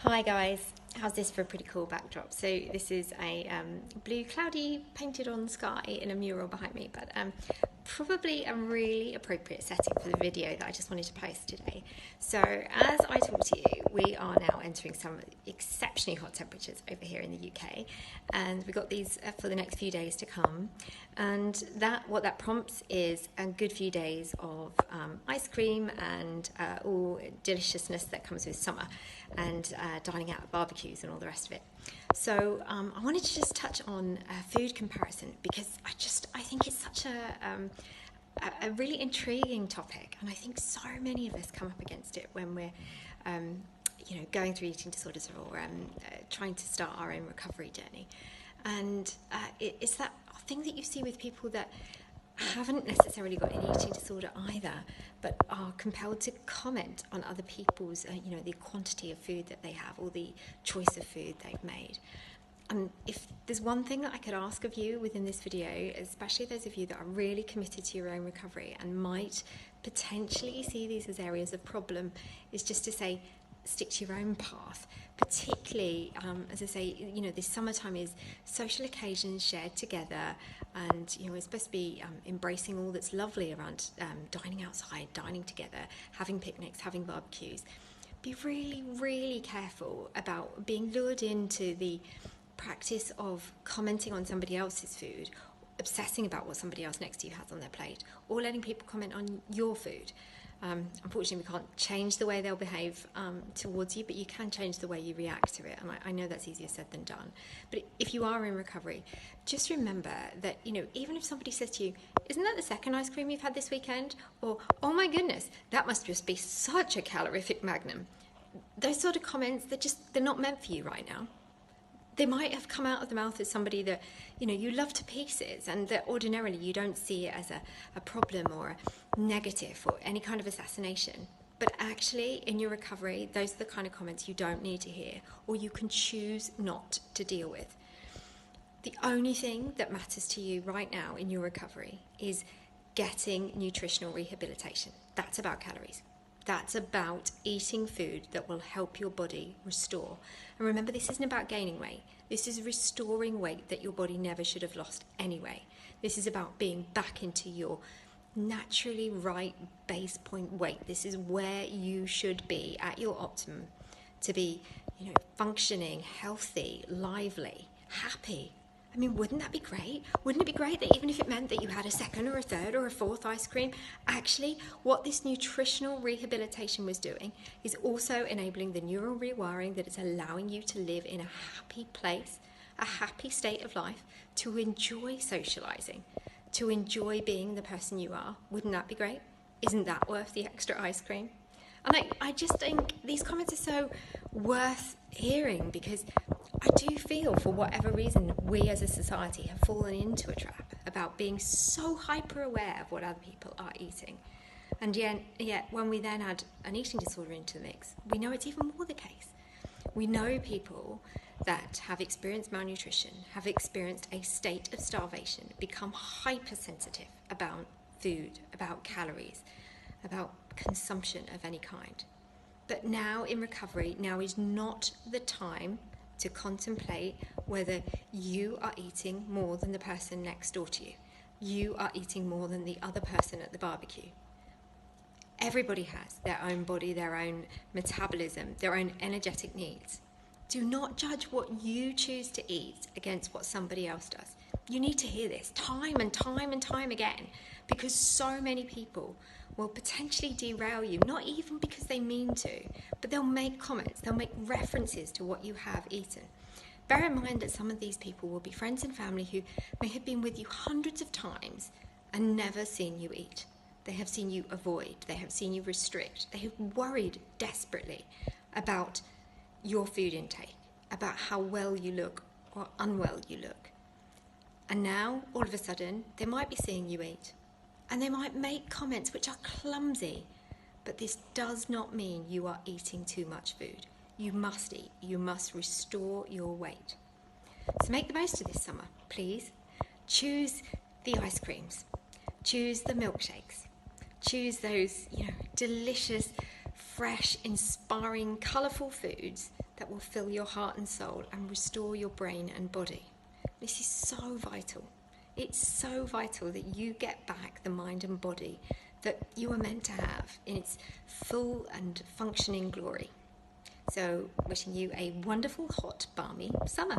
Hi guys, how's this for a pretty cool backdrop? So this is a blue cloudy painted on sky in a mural behind me, but probably a really appropriate setting for the video that I just wanted to post today. So as I talk to you, we are now entering some exceptionally hot temperatures over here in the UK, and we've got these for the next few days to come. And what that prompts is a good few days of ice cream and all deliciousness that comes with summer, and dining out at barbecues and all the rest of it. So I wanted to just touch on food comparison, because I think it's such a really intriguing topic, and I think so many of us come up against it when we're going through eating disorders or trying to start our own recovery journey. And it's that thing that you see with people that haven't necessarily got an eating disorder either, but are compelled to comment on other people's, the quantity of food that they have or the choice of food they've made. And if there's one thing that I could ask of you within this video, especially those of you that are really committed to your own recovery and might potentially see these as areas of problem, is just to say, stick to your own path. Particularly, as I say, this summertime is social occasions shared together, and we're supposed to be embracing all that's lovely around dining outside, dining together, having picnics, having barbecues. Be really, really careful about being lured into the practice of commenting on somebody else's food, obsessing about what somebody else next to you has on their plate, or letting people comment on your food. Unfortunately, we can't change the way they'll behave towards you, but you can change the way you react to it. And I know that's easier said than done. But if you are in recovery, just remember that, even if somebody says to you, "Isn't that the second ice cream you've had this weekend?" Or, "Oh my goodness, that must just be such a calorific magnum." Those sort of comments, they're not meant for you right now. They might have come out of the mouth of somebody that, you love to pieces, and that ordinarily you don't see it as a problem or a negative or any kind of assassination. But actually, in your recovery, those are the kind of comments you don't need to hear, or you can choose not to deal with. The only thing that matters to you right now in your recovery is getting nutritional rehabilitation. That's about calories. That's about eating food that will help your body restore. And remember, this isn't about gaining weight. This is restoring weight that your body never should have lost anyway. This is about being back into your naturally right base point weight. This is where you should be at your optimum to be, functioning, healthy, lively, happy. I mean, wouldn't that be great? Wouldn't it be great that even if it meant that you had a second or a third or a fourth ice cream, actually what this nutritional rehabilitation was doing is also enabling the neural rewiring that is allowing you to live in a happy place, a happy state of life, to enjoy socializing, to enjoy being the person you are. Wouldn't that be great? Isn't that worth the extra ice cream? And I just think these comments are so worth hearing, because I do feel, for whatever reason, we as a society have fallen into a trap about being so hyper aware of what other people are eating. And yet when we then add an eating disorder into the mix, we know it's even more the case. We know people that have experienced malnutrition, have experienced a state of starvation, become hypersensitive about food, about calories, about consumption of any kind. But now in recovery, now is not the time to contemplate whether you are eating more than the person next door to you. You are eating more than the other person at the barbecue. Everybody has their own body, their own metabolism, their own energetic needs. Do not judge what you choose to eat against what somebody else does. You need to hear this time and time and time again, because so many people will potentially derail you, not even because they mean to, but they'll make comments, they'll make references to what you have eaten. Bear in mind that some of these people will be friends and family who may have been with you hundreds of times and never seen you eat. They have seen you avoid, they have seen you restrict, they have worried desperately about your food intake, about how well you look or unwell you look. And now, all of a sudden, they might be seeing you eat, and they might make comments which are clumsy, but this does not mean you are eating too much food. You must eat. You must restore your weight. So make the most of this summer, please. Choose the ice creams. Choose the milkshakes. Choose those, delicious fresh, inspiring, colourful foods that will fill your heart and soul and restore your brain and body. This is so vital. It's so vital that you get back the mind and body that you were meant to have in its full and functioning glory. So, wishing you a wonderful, hot, balmy summer.